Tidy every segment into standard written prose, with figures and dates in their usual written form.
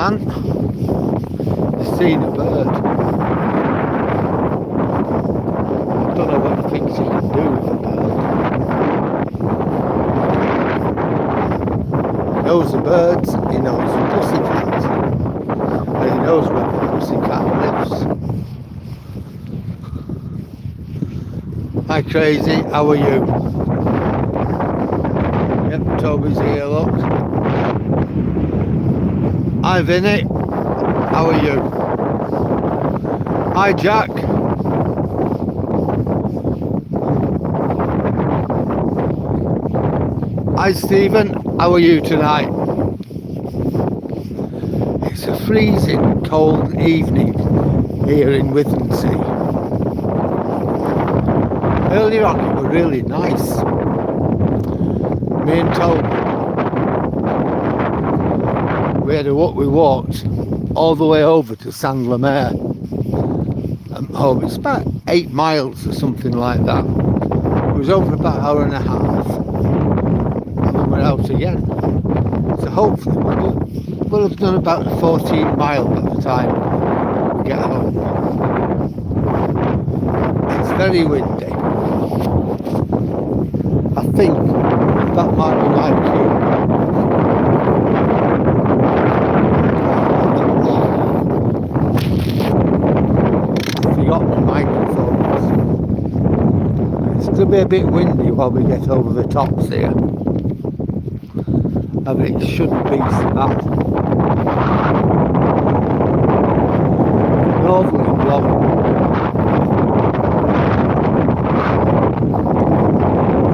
man. He's seen a bird. I don't know what he thinks he can do with a bird. He knows the birds, he knows the pussycat, and he knows where the pussycat lives. Hi Crazy, how are you? Yep, Toby's here, look. Hi Vinny, how are you? Hi Jack. Hi Stephen, how are you tonight? It's a freezing cold evening here in Withernsea. Earlier on it was really nice. Me and Toby, we walked all the way over to Saint-Lemaire and home. It's about 8 miles or something like that. It was over about an hour and a half, and then we're out again. So hopefully we'll have done about 14 miles by the time we get home. It's very windy. I think that might be my cue. Forgot the microphones. It's going to be a bit windy while we get over the tops here. I mean, it shouldn't be so bad. Northerly blowing.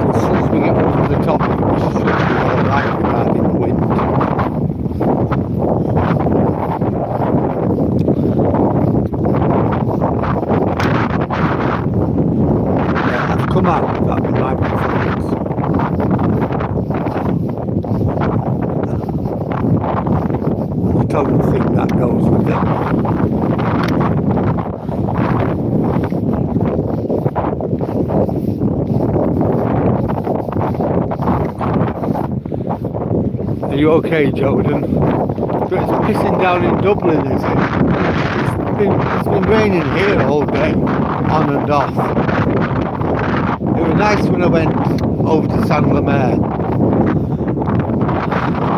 So as soon as we get up to the top, it should be alright regarding the wind. Come out without the microphones. I don't think that goes with it. Are you okay, Jordan? So it's pissing down in Dublin, is it? It's been raining here all day, on and off. It was nice when I went over to Saint-Lemaire,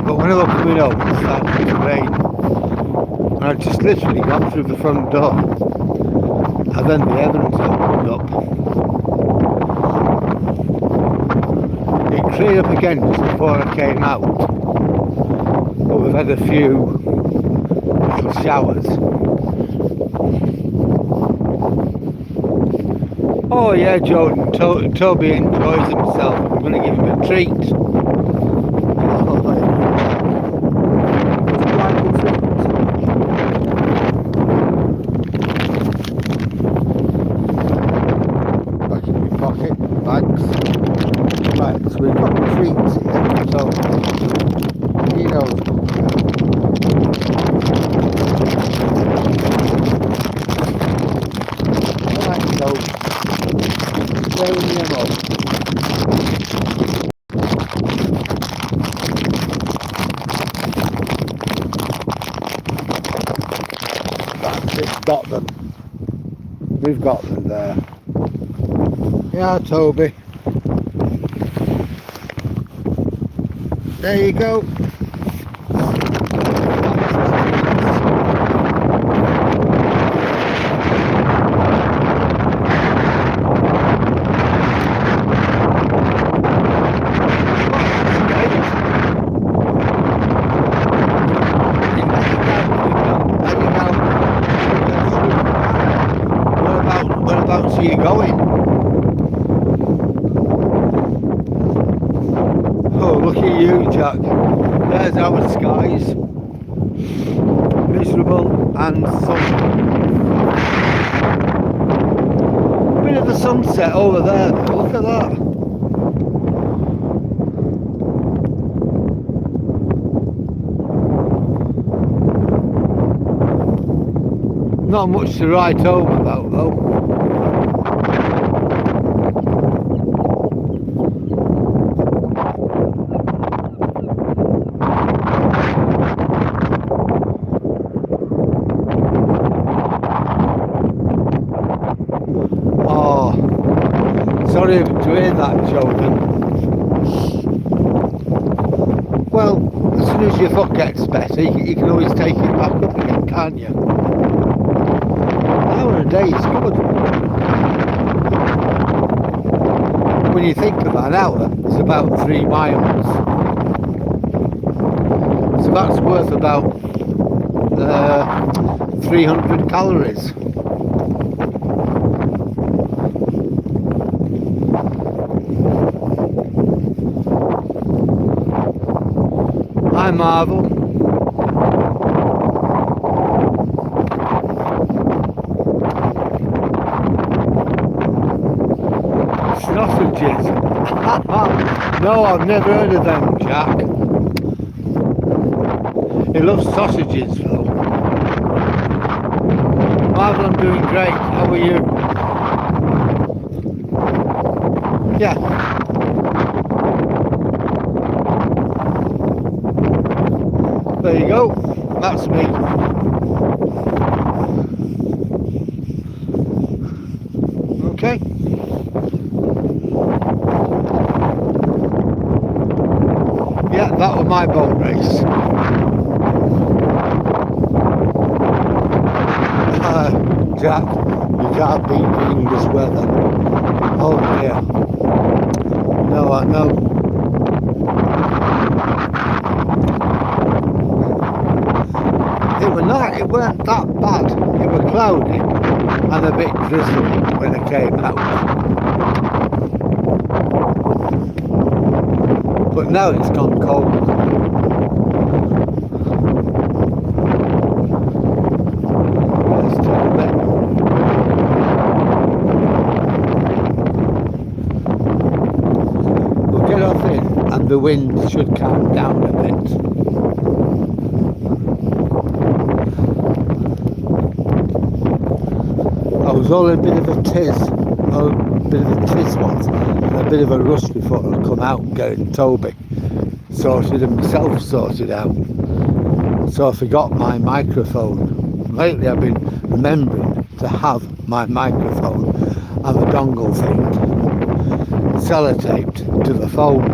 but when I was coming home it started to rain, and I just literally got through the front door, and then the heavens opened up. It cleared up again just before I came out, but we've had a few little showers. Oh yeah, Jordan, Toby enjoys himself. I'm going to give him a treat. Oh, yeah. Would you like a treat? Back in my pocket, bags. Right, so we've got treats here. So, he knows. Alright, so. That's it, got them. We've got them there. Yeah, Toby. There you go. Whereabouts are you going? Oh, look at you, Jack. There's our skies. Miserable and sunny. Bit of a sunset over there. Look at that. Not much to write home about though. Sorry to hear that, Jordan. Well, as soon as your foot gets better, you can always take it back up again, can't you? An hour a day is good. When you think of an hour, it's about 3 miles. So that's worth about 300 calories. Hi Marvel. Sausages. No, I've never heard of them, Jack. He loves sausages though. Marvel, I'm doing great. How are you? Yeah. There you go. That's me. Okay. Yeah, that was my boat race. Jack, you can't beat the English weather. Oh dear. No, I know. It was nice. It weren't that bad. It was cloudy and a bit drizzly when I came out. But now it's gone cold. Let's turn back. We'll get off in and the wind should calm down a bit. I was all in a bit of a tiz once, and a bit of a rush before I come out getting Toby sorted and myself sorted out. So I forgot my microphone. Lately I've been remembering to have my microphone and the dongle thing sellotaped to the phone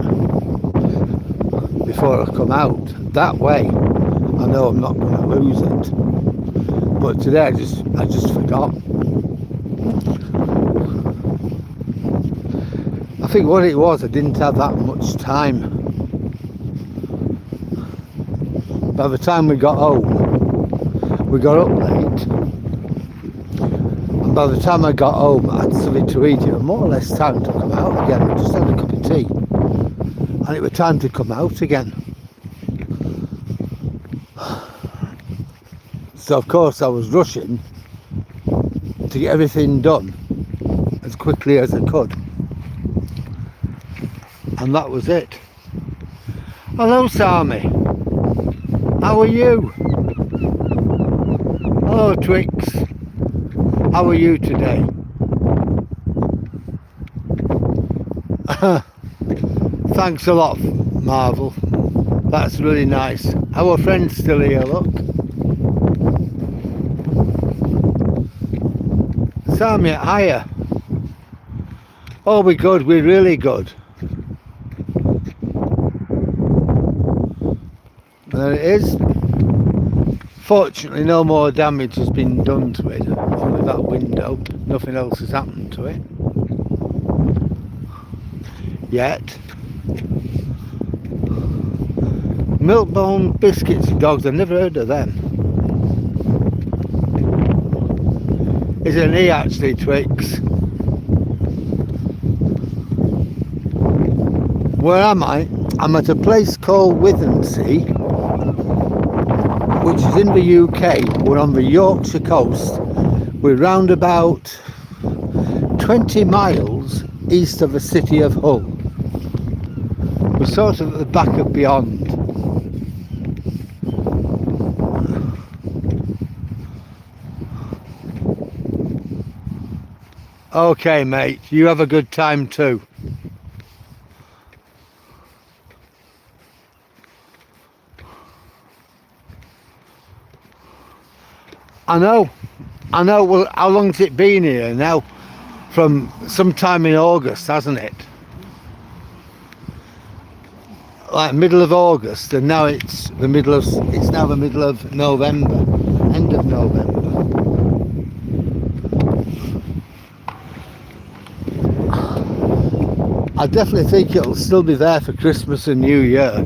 before I come out. That way I know I'm not going to lose it. But today I just forgot. I think what it was, I didn't have that much time. By the time we got home, we got up late. And by the time I got home, I had something to eat. It was more or less time to come out again. I just had a cup of tea. And it was time to come out again. So of course I was rushing to get everything done as quickly as I could. And that was it. Hello Sammy, how are you? Hello Twix, how are you today? Thanks a lot Marvel, that's really nice. Our friend's still here, look. Sammy, hiya. Oh, we're good, we're really good. There it is. Fortunately no more damage has been done to it, only that window, nothing else has happened to it yet. Milkbone biscuits and dogs, I've never heard of them. Is it an E actually, Twix? Where am I? I'm at a place called Withernsea, which is in the UK. We're on the Yorkshire coast. We're round about 20 miles east of the city of Hull. We're sort of at the back of beyond. Okay mate, you have a good time too. I know, well how long's it been here now? from sometime in August, hasn't it? Like middle of August, and now it's now the middle of November, end of November. I definitely think it'll still be there for Christmas and New Year.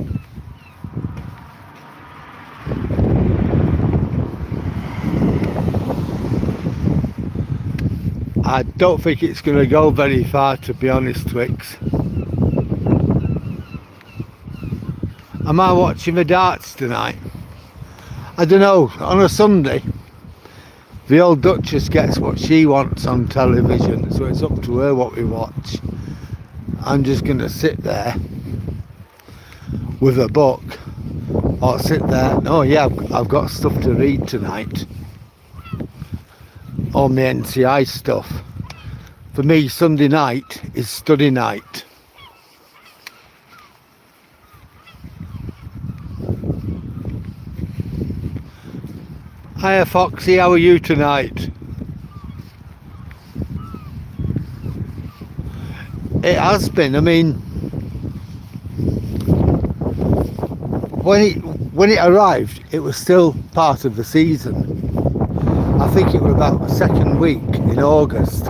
I don't think it's going to go very far, to be honest, Twix. Am I watching the darts tonight? I don't know. On a Sunday, the old Duchess gets what she wants on television, so it's up to her what we watch. I'm just going to sit there with a book, or sit there. Oh yeah, I've got stuff to read tonight. All my NCI stuff. For me, Sunday night is study night. Hiya Foxy, how are you tonight? It has been. I mean, when it arrived, it was still part of the season. I think it was about the second week in August.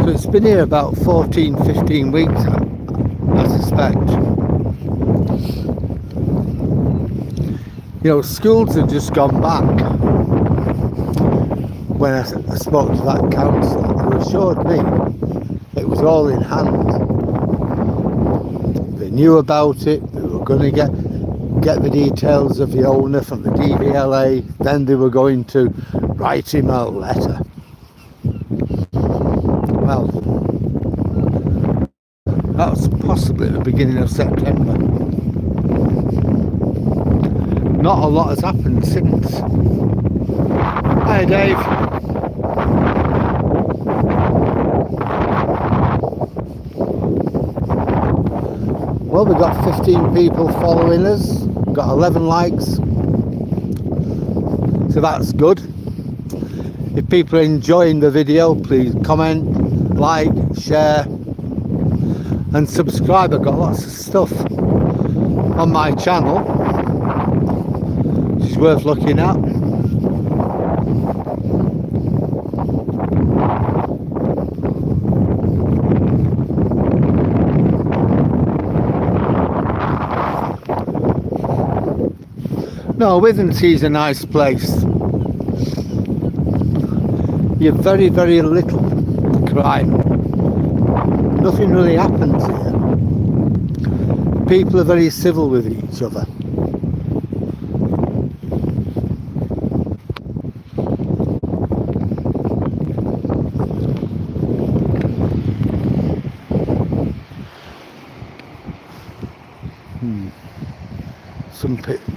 So it's been here about 14-15 weeks, I suspect. You know, schools have just gone back. When I spoke to that counsellor, who assured me it was all in hand. They knew about it, they were going to get the details of the owner from the DVLA, then they were going to write him a letter. Well, that was possibly at the beginning of September. Not a lot has happened since. Hi Dave. Well, we've got 15 people following us, we've got 11 likes, so that's good. If people are enjoying the video, please comment, like, share and subscribe. I've got lots of stuff on my channel which is worth looking at. No, Withernsea is a nice place. You have very, very little crime. Nothing really happens here. People are very civil with each other.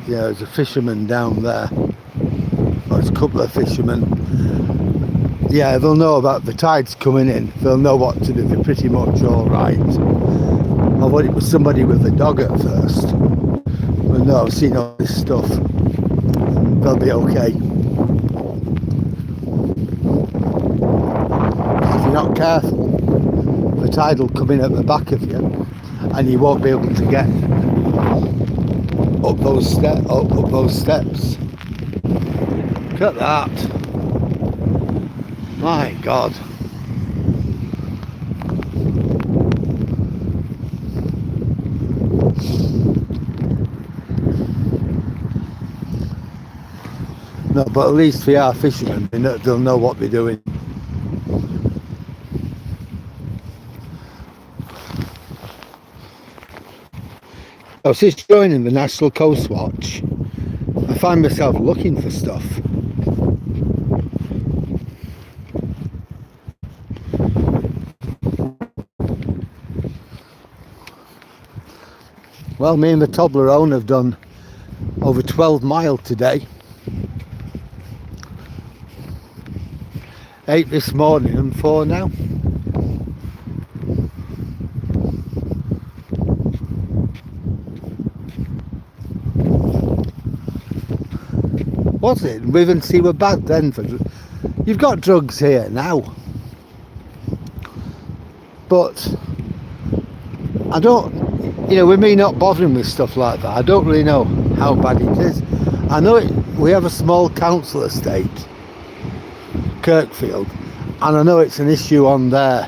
Yeah, there's a fisherman down there. Well, there's a couple of fishermen. Yeah, they'll know about the tides coming in. They'll know what to do. They're pretty much all right. I thought it was somebody with a dog at first. But no, I've seen all this stuff. They'll be okay. If you're not careful, the tide will come in at the back of you and you won't be able to get up those steps. Look at that. My God. No, but at least we are fishermen. They'll know what they're doing. I was just joining the National Coast Watch. I find myself looking for stuff. Well, me and the Toblerone have done over 12 miles today. 8 this morning and 4 now. was it? Withernsea were bad then for. You've got drugs here now, but I don't. You know, with me not bothering with stuff like that, I don't really know how bad it is. I know it. We have a small council estate, Kirkfield, and I know it's an issue on there.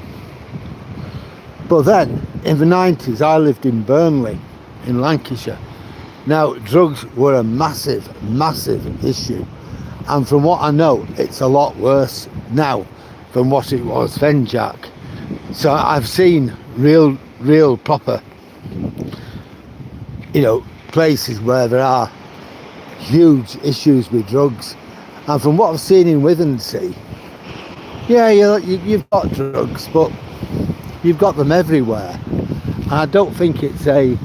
But then, in the 90s, I lived in Burnley, in Lancashire. Now, drugs were a massive, massive issue. And from what I know, it's a lot worse now than what it was then, Jack. So I've seen real proper, you know, places where there are huge issues with drugs. And from what I've seen in Withernsea, yeah, you've got drugs, but you've got them everywhere. And I don't think it's a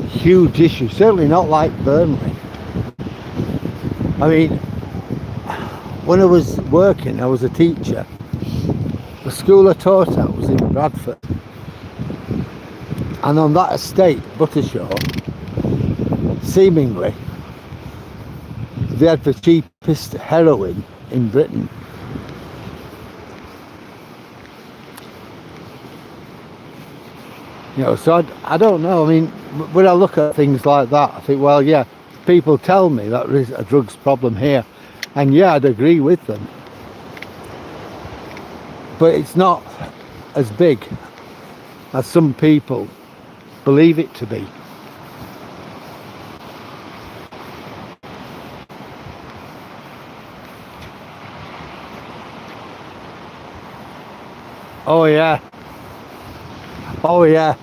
huge issue, certainly not like Burnley. I mean, when I was working, I was a teacher. The school I taught at was in Bradford. And on that estate, Buttershaw, seemingly, they had the cheapest heroin in Britain. You know, so I don't know. I mean, when I look at things like that, I think, well, yeah, people tell me that there is a drugs problem here. And yeah, I'd agree with them. But it's not as big as some people believe it to be. Oh yeah. Oh yeah.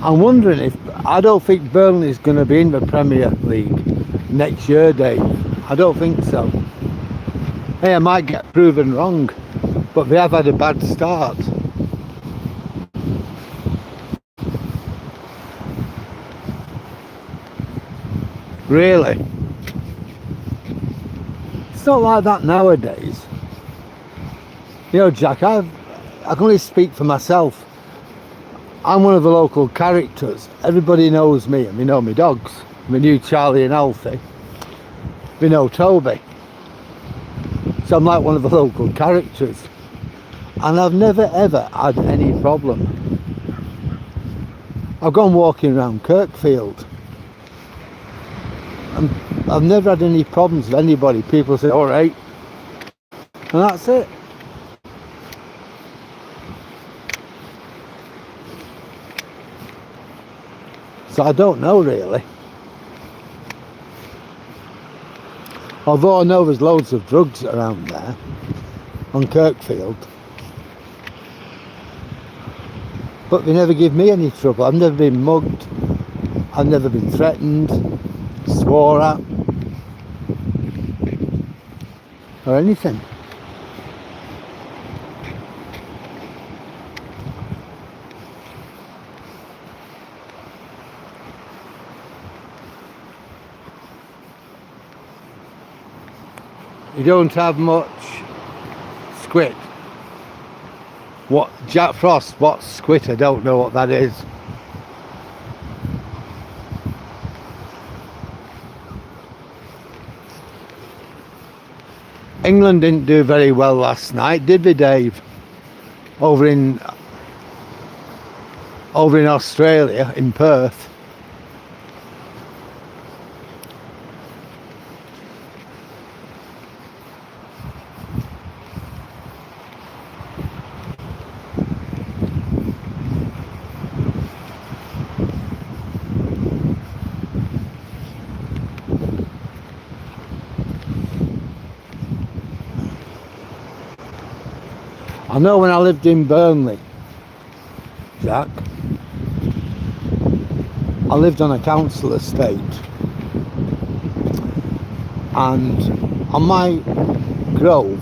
I'm wondering if, I don't think Burnley's going to be in the Premier League next year, Dave. I don't think so. Hey, I might get proven wrong, but they have had a bad start. Really? It's not like that nowadays. You know, Jack, I can only speak for myself. I'm one of the local characters. Everybody knows me, and they know my dogs. They knew Charlie and Alfie. They know Toby. So I'm like one of the local characters. And I've never ever had any problem. I've gone walking around Kirkfield. And I've never had any problems with anybody. People say, all right. And that's it. So I don't know really. Although I know there's loads of drugs around there on Kirkfield. But they never give me any trouble. I've never been mugged. I've never been threatened, swore at, or anything. You don't have much squid. What, Jack Frost, what's squid? I don't know what that is. England didn't do very well last night, did they, Dave? Over in Australia, in Perth. I know when I lived in Burnley, Jack, I lived on a council estate, and on my grove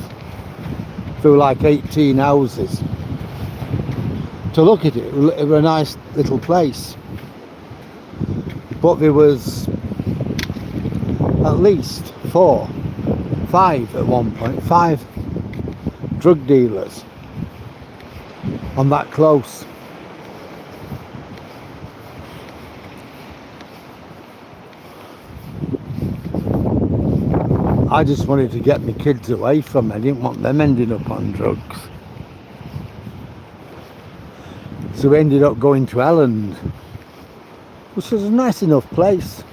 there were like 18 houses. To look at it, it was a nice little place, but there was at least 4, 5 at one point, 5 drug dealers on that close. I just wanted to get my kids away from it. I didn't want them ending up on drugs. So we ended up going to Elland, which was a nice enough place.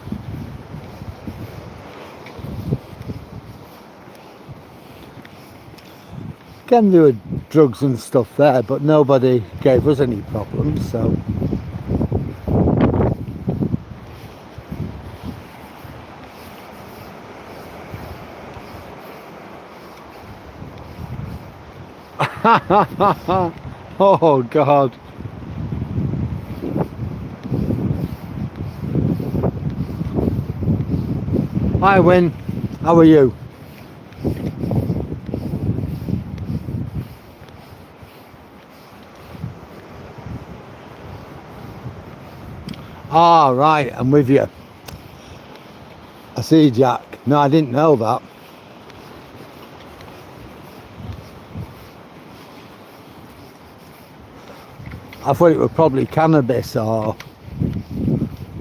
Again, there were drugs and stuff there, but nobody gave us any problems, so. Oh God. Hi Win, how are you? Ah, right, I'm with you. I see, Jack. No, I didn't know that. I thought it was probably cannabis or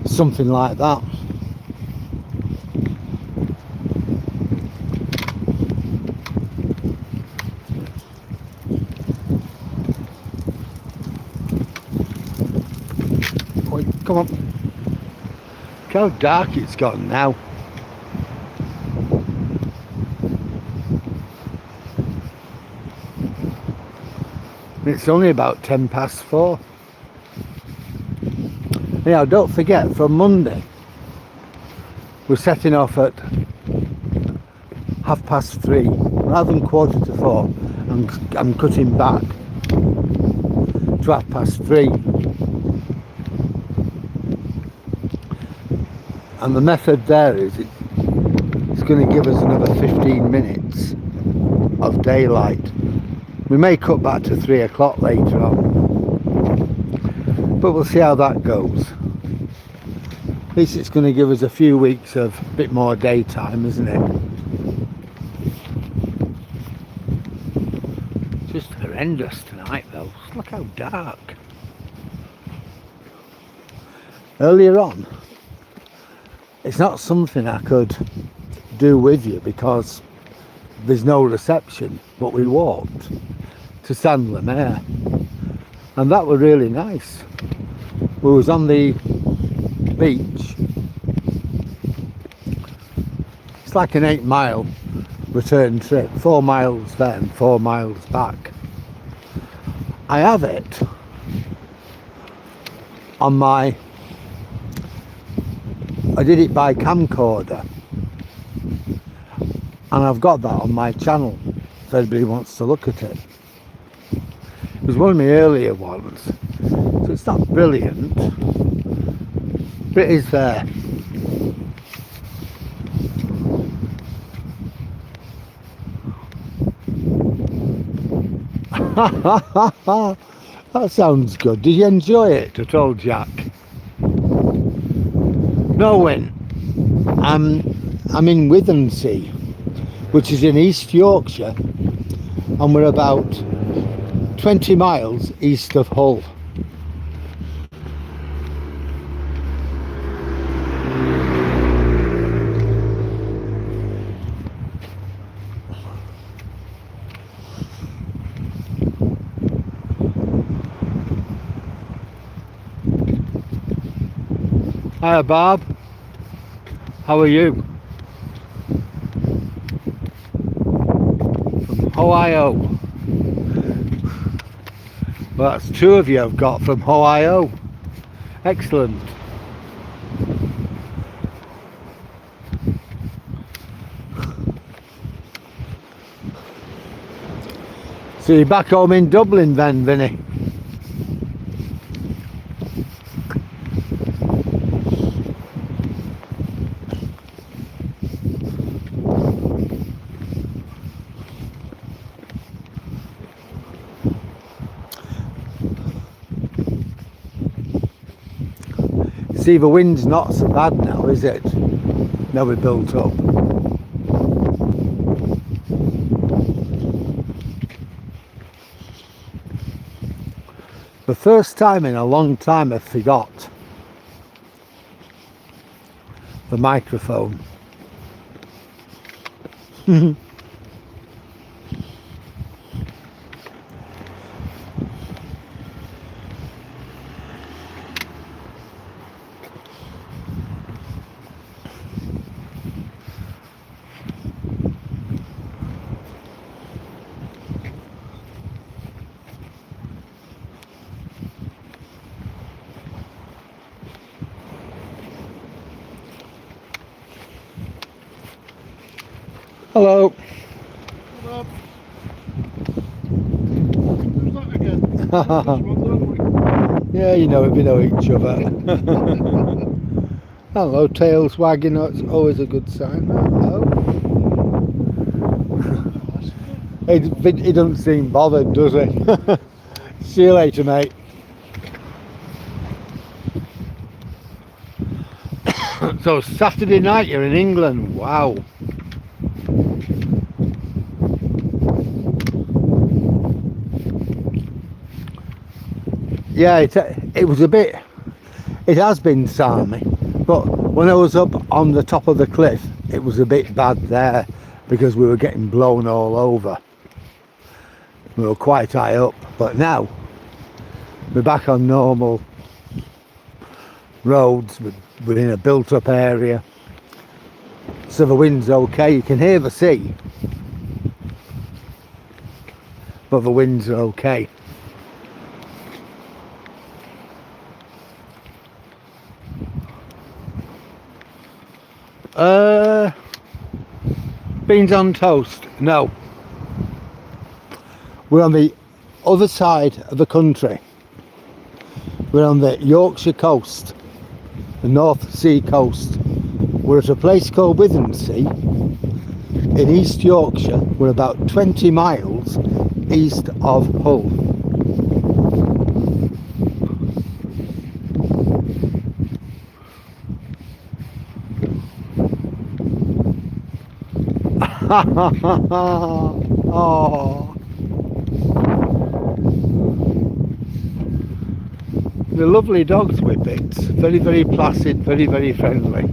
something like that. Oh, come on. Look how dark it's gotten now. It's only about 4:10. Now, don't forget, from Monday, we're setting off at 3:30 rather than 4:45. I'm cutting back to 3:30. And the method there is it's going to give us another 15 minutes of daylight. We may cut back to 3 o'clock later on, but we'll see how that goes. At least it's going to give us a few weeks of a bit more daytime, isn't it? Just horrendous tonight though. Look how dark. Earlier on, it's not something I could do with you because there's no reception, but we walked to Saint-Lemaire and that was really nice. We was on the beach. It's like an 8-mile return trip, 4 miles then, 4 miles back. I have it on my, I did it by camcorder and I've got that on my channel if anybody wants to look at it. It was one of my earlier ones, so it's not brilliant, but it is there. That sounds good. Did you enjoy it at all, Jack? No, Win. I'm in Withernsea, which is in East Yorkshire, and we're about 20 miles east of Hull. Hiya Bob, how are you? From Ohio. Well, that's 2 of you I've got from Ohio. Excellent. So you're back home in Dublin then, Vinny? See, the wind's not so bad now, is it? Now we're built up. The first time in a long time I forgot the microphone. Hello. Hello. Who's that again? Yeah, you know, we know each other. Hello, tails wagging, that's always a good sign. Hello. He doesn't seem bothered, does he? See you later, mate. So Saturday night you're in England, wow. Yeah, it was a bit, it has been Sammy, but when I was up on the top of the cliff it was a bit bad there because we were getting blown all over. We were quite high up, but now we're back on normal roads, we're in a built up area, so the wind's okay. You can hear the sea, but the winds are okay. Beans on toast? No. We're on the other side of the country. We're on the Yorkshire coast, the North Sea coast. We're at a place called Withernsea in East Yorkshire. We're about 20 miles east of Hull. Oh, the lovely dogs, Whippets. Very, very placid, very, very friendly.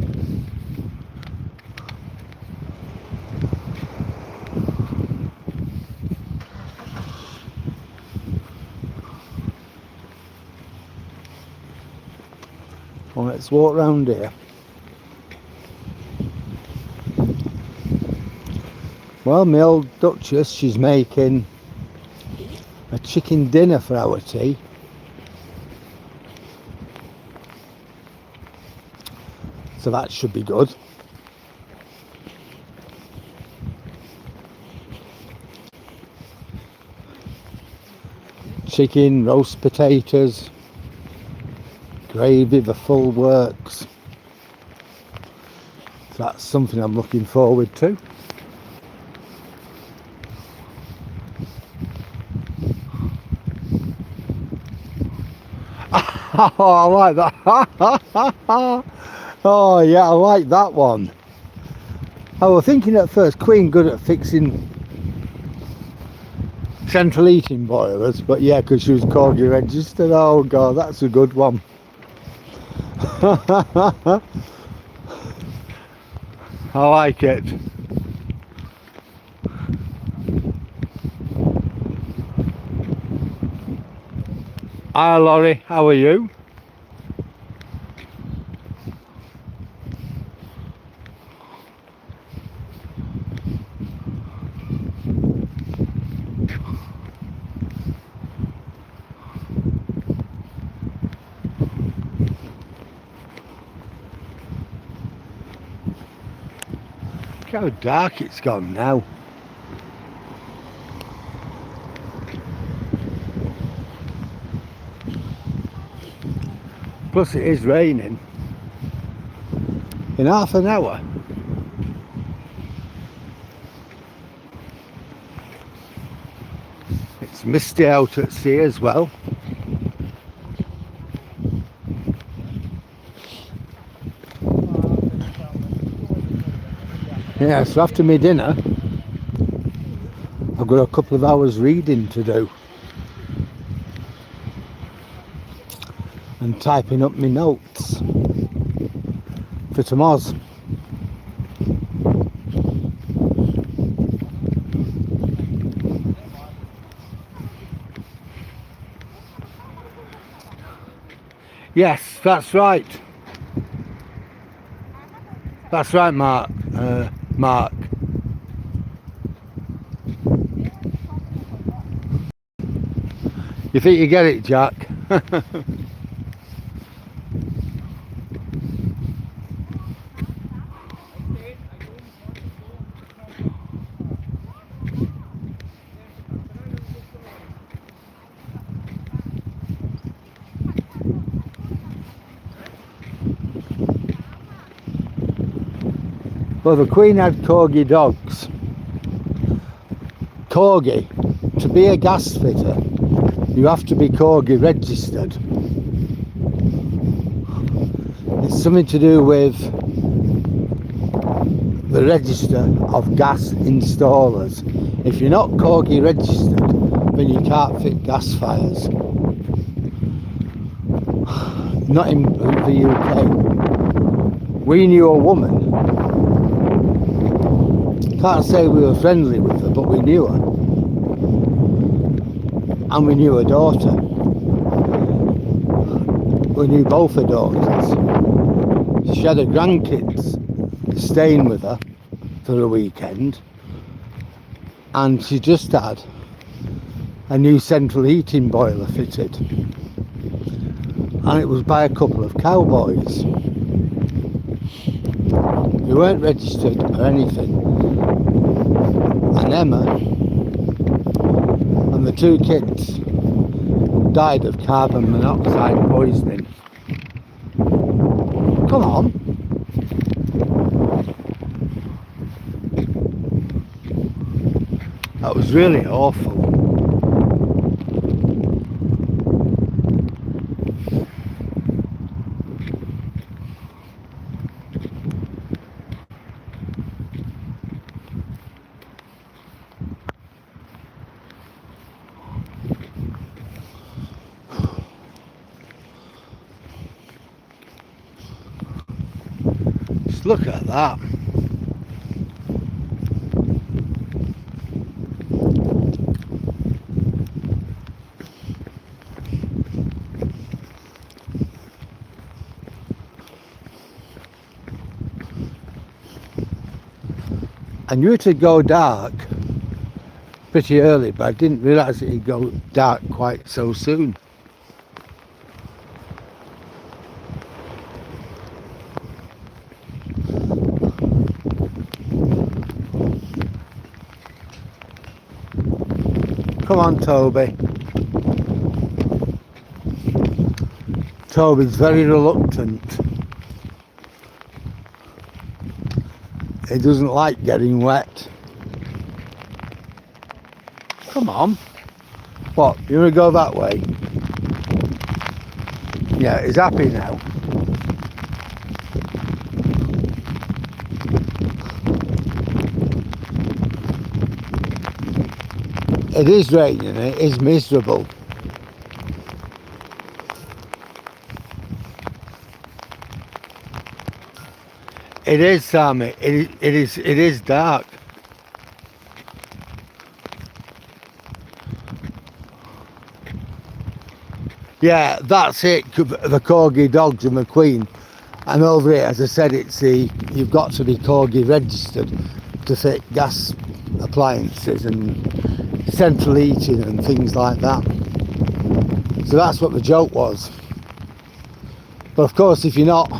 Well, let's walk round here. Well, my old Duchess, she's making a chicken dinner for our tea. So that should be good. Chicken, roast potatoes, gravy, the full works. So that's something I'm looking forward to. Oh, I like that. Oh yeah, I like that one. I was thinking at first Queen good at fixing central heating boilers, but yeah, because she was corgi registered. Oh god, that's a good one. I like it. Hi Laurie, how are you? Look how dark it's gone now. Plus it is raining. In half an hour. It's misty out at sea as well. Yeah, so after my dinner I've got a couple of hours reading to do and typing up my notes for tomorrow's. Yes, that's right. That's right, Mark. Mark. You think you get it, Jack? Well, the Queen had corgi dogs. Corgi, to be a gas fitter, you have to be corgi registered. It's something to do with the register of gas installers. If you're not corgi registered, then you can't fit gas fires. Not in the UK. We knew a woman. Can't say we were friendly with her, but we knew her. And we knew her daughter. We knew both her daughters. She had her grandkids staying with her for a weekend, and she just had a new central heating boiler fitted, and it was by a couple of cowboys who weren't registered or anything. And Emma and the two kids died of carbon monoxide poisoning. Come on. That was really awful. Just look at that. I knew it would go dark pretty early, but I didn't realise it would go dark quite so soon. Come on, Toby. Toby's very reluctant. He doesn't like getting wet. Come on. What, you want to go that way? Yeah, he's happy now. It is raining, it is miserable. It is, Sammy. It is dark. Yeah, that's it. The corgi dogs and the Queen. And over here, as I said, it's you've got to be corgi registered to fit gas appliances and central heating and things like that. So that's what the joke was. But of course, if you're not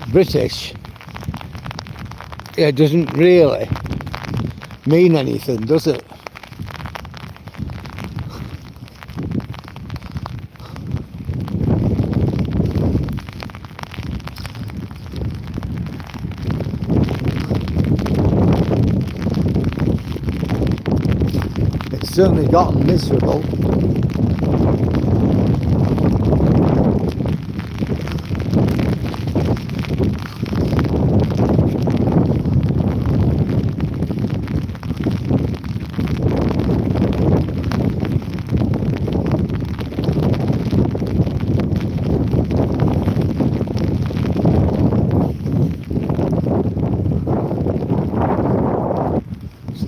British, it doesn't really mean anything, does it? It's certainly gotten miserable.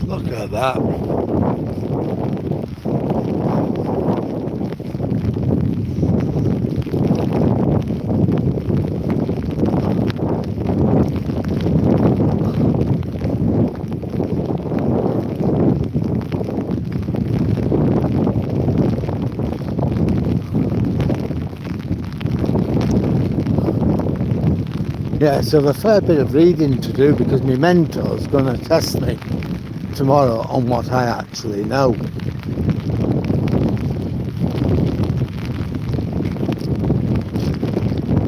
Look at that. Yeah, so I've a fair bit of reading to do because my mentor's going to test me tomorrow on what I actually know.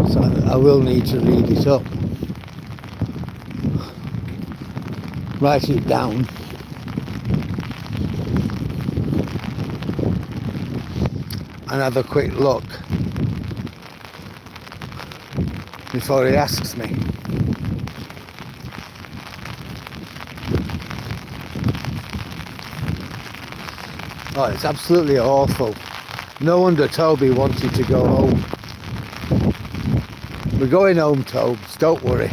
So I will need to read it up, write it down, and have a quick look before he asks me. Oh, it's absolutely awful. No wonder Toby wanted to go home. We're going home, Tobes, don't worry.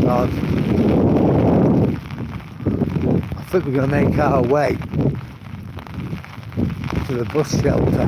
God. I think we're going to make our way to the bus shelter.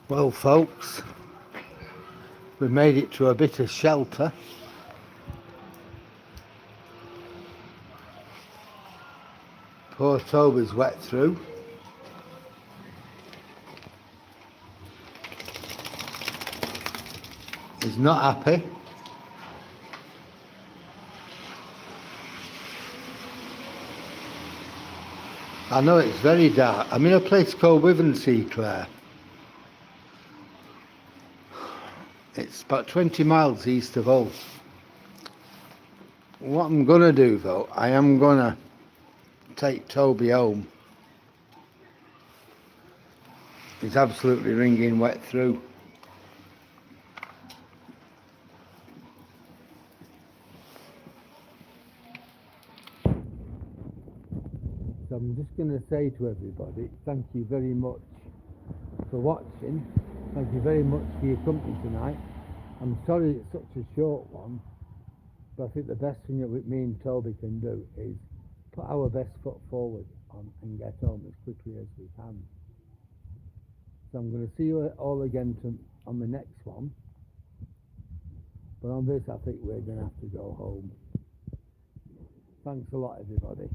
Well, folks, we made it to a bit of shelter. Poor Toby's wet through. He's not happy. I know it's very dark. I'm in a place called Withernsea, Claire. It's about 20 miles east of Hull. What I'm going to do though, I am going to take Toby home. He's absolutely wringing wet through. So I'm just going to say to everybody, thank you very much for watching. Thank you very much for your company tonight. I'm sorry it's such a short one, but I think the best thing that me and Toby can do is put our best foot forward and get home as quickly as we can. So I'm going to see you all again on the next one. But on this, I think we're going to have to go home. Thanks a lot, everybody.